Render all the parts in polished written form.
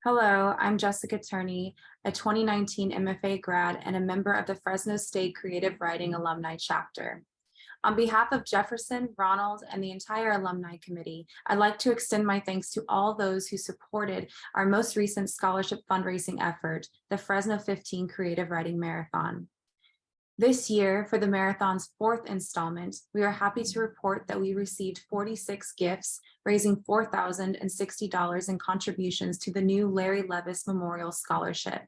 Hello, I'm Jessica Turney, a 2019 MFA grad and a member of the Fresno State Creative Writing Alumni Chapter. On behalf of Jefferson, Ronald, and the entire alumni committee, I'd like to extend my thanks to all those who supported our most recent scholarship fundraising effort, the Fresno 15 Creative Writing Marathon. This year, for the marathon's fourth installment, we are happy to report that we received 46 gifts, raising $4,060 in contributions to the new Larry Levis Memorial Scholarship.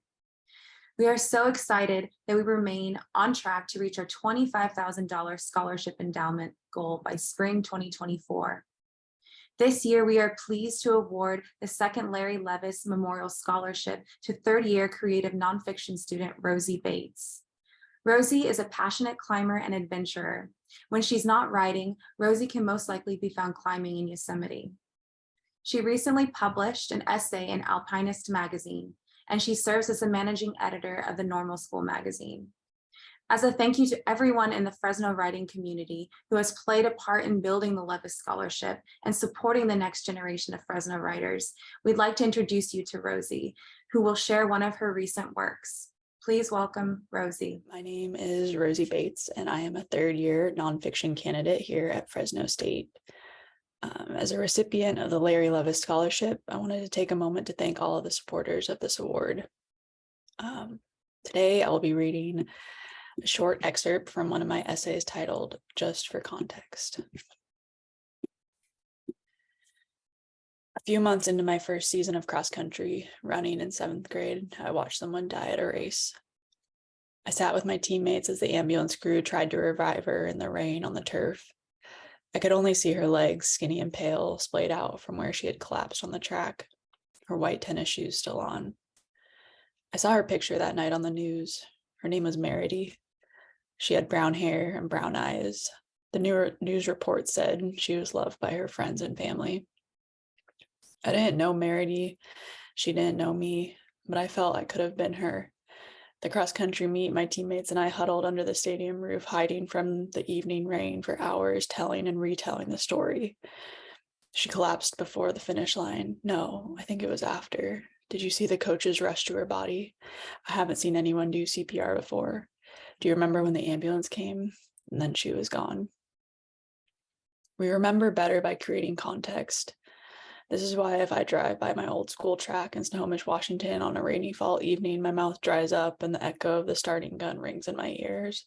We are so excited that we remain on track to reach our $25,000 scholarship endowment goal by spring 2024. This year, we are pleased to award the second Larry Levis Memorial Scholarship to third-year creative nonfiction student Rosie Bates. Rosie is a passionate climber and adventurer. When she's not writing, Rosie can most likely be found climbing in Yosemite. She recently published an essay in Alpinist magazine, and she serves as a managing editor of the Normal School magazine. As a thank you to everyone in the Fresno writing community who has played a part in building the Levis Scholarship and supporting the next generation of Fresno writers, we'd like to introduce you to Rosie, who will share one of her recent works. Please welcome Rosie. My name is Rosie Bates, and I am a third-year nonfiction candidate here at Fresno State. As a recipient of the Larry Levis Scholarship, I wanted to take a moment to thank all of the supporters of this award. Today, I will be reading a short excerpt from one of my essays titled Just for Context. A few months into my first season of cross country running in 7th grade, I watched someone die at a race. I sat with my teammates as the ambulance crew tried to revive her in the rain on the turf. I could only see her legs, skinny and pale, splayed out from where she had collapsed on the track, her white tennis shoes still on. I saw her picture that night on the news. Her name was Meredy. She had brown hair and brown eyes. The news report said she was loved by her friends and family. I didn't know Meredy. She didn't know me, but I felt I could have been her. The cross-country meet, my teammates and I huddled under the stadium roof, hiding from the evening rain for hours, telling and retelling the story. She collapsed before the finish line. No, I think it was after. Did you see the coaches rush to her body? I haven't seen anyone do CPR before. Do you remember when the ambulance came? And then she was gone. We remember better by creating context. This is why if I drive by my old school track in Snohomish, Washington on a rainy fall evening, my mouth dries up and the echo of the starting gun rings in my ears.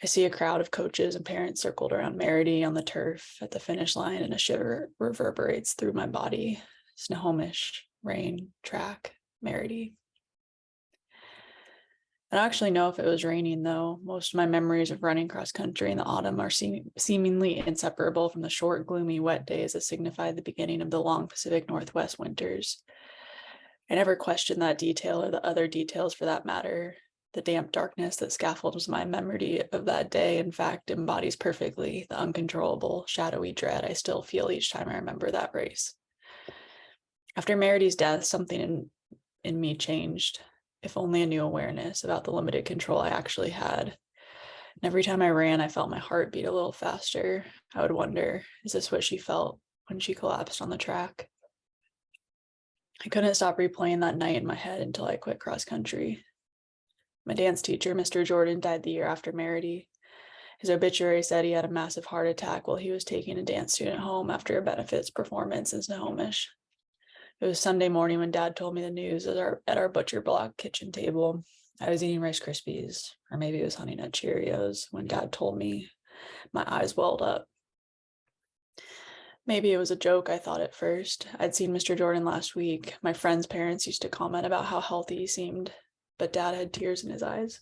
I see a crowd of coaches and parents circled around Meredy on the turf at the finish line, and a shiver reverberates through my body. Snohomish, rain, track, Meredy. I don't actually know if it was raining, though. Most of my memories of running cross country in the autumn are seemingly inseparable from the short, gloomy, wet days that signified the beginning of the long Pacific Northwest winters. I never questioned that detail or the other details for that matter. The damp darkness that scaffolds my memory of that day, in fact, embodies perfectly the uncontrollable, shadowy dread I still feel each time I remember that race. After Meredy's death, something in me changed. If only a new awareness about the limited control I actually had. And every time I ran, I felt my heart beat a little faster. I would wonder, is this what she felt when she collapsed on the track? I couldn't stop replaying that night in my head until I quit cross country. My dance teacher, Mr. Jordan, died the year after Meredy. His obituary said he had a massive heart attack while he was taking a dance student home after a benefits performance in Snohomish. It was Sunday morning when Dad told me the news at our butcher block kitchen table. I was eating Rice Krispies, or maybe it was Honey Nut Cheerios, when Dad told me. My eyes welled up. Maybe it was a joke, I thought at first. I'd seen Mr. Jordan last week. My friends' parents used to comment about how healthy he seemed, but Dad had tears in his eyes.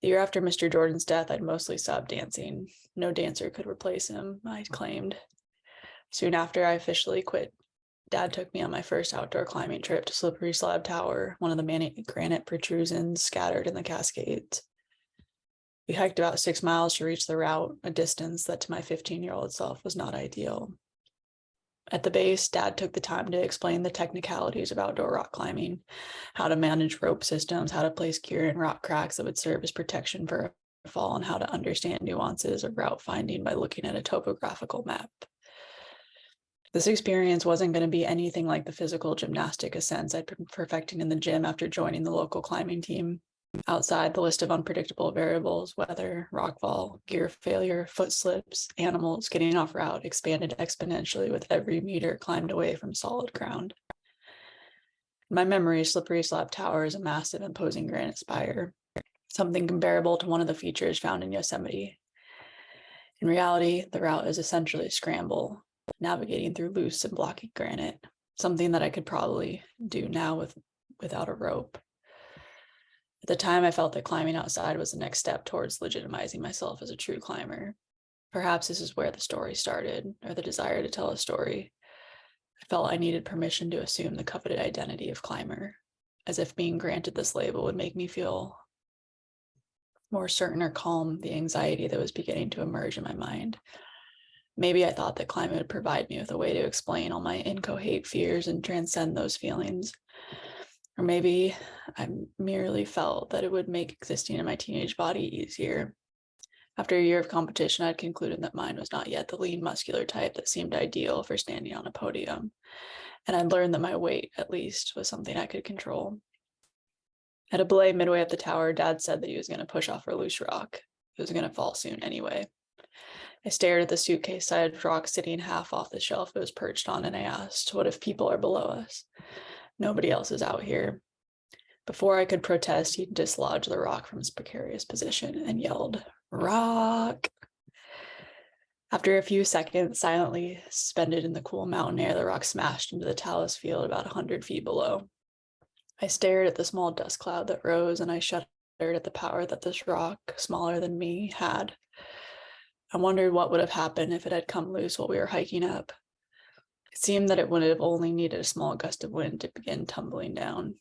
The year after Mr. Jordan's death, I'd mostly stopped dancing. No dancer could replace him, I claimed. Soon after I officially quit, Dad took me on my first outdoor climbing trip to Slippery Slab Tower, one of the granite protrusions scattered in the Cascades. We hiked about 6 miles to reach the route, a distance that to my 15-year-old self was not ideal. At the base, Dad took the time to explain the technicalities of outdoor rock climbing, how to manage rope systems, how to place gear in rock cracks that would serve as protection for a fall, and how to understand nuances of route finding by looking at a topographical map. This experience wasn't going to be anything like the physical gymnastic ascents I'd been perfecting in the gym after joining the local climbing team. Outside, the list of unpredictable variables, weather, rockfall, gear failure, foot slips, animals getting off route, expanded exponentially with every meter climbed away from solid ground. In my memory, Slippery Slab Tower is a massive, imposing granite spire, something comparable to one of the features found in Yosemite. In reality, the route is essentially a scramble, navigating through loose and blocky granite, something that I could probably do now without a rope. At the time, I felt that climbing outside was the next step towards legitimizing myself as a true climber. Perhaps this is where the story started, or the desire to tell a story. I felt I needed permission to assume the coveted identity of climber, as if being granted this label would make me feel more certain or calm the anxiety that was beginning to emerge in my mind. Maybe I thought that climbing would provide me with a way to explain all my incoherent fears and transcend those feelings. Or maybe I merely felt that it would make existing in my teenage body easier. After a year of competition, I'd concluded that mine was not yet the lean, muscular type that seemed ideal for standing on a podium. And I'd learned that my weight, at least, was something I could control. At a belay midway up the tower, Dad said that he was going to push off a loose rock. It was going to fall soon anyway. I stared at the suitcase-sized rock sitting half off the shelf it was perched on, and I asked, what if people are below us? Nobody else is out here. Before I could protest, he dislodged the rock from its precarious position and yelled, "Rock!" After a few seconds, silently suspended in the cool mountain air, the rock smashed into the talus field about 100 feet below. I stared at the small dust cloud that rose, and I shuddered at the power that this rock, smaller than me, had. I wondered what would have happened if it had come loose while we were hiking up. It seemed that it would have only needed a small gust of wind to begin tumbling down.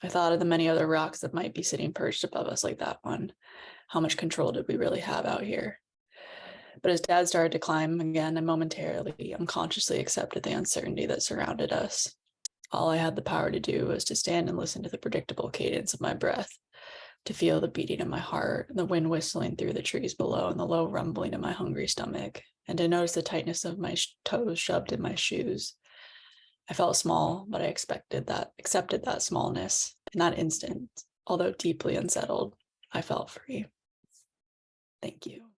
I thought of the many other rocks that might be sitting perched above us like that one. How much control did we really have out here? But as Dad started to climb again, I momentarily, unconsciously accepted the uncertainty that surrounded us. All I had the power to do was to stand and listen to the predictable cadence of my breath, to feel the beating of my heart, and the wind whistling through the trees below, and the low rumbling of my hungry stomach, and to notice the tightness of my toes shoved in my shoes. I felt small, but I accepted that smallness. In that instant, although deeply unsettled, I felt free. Thank you.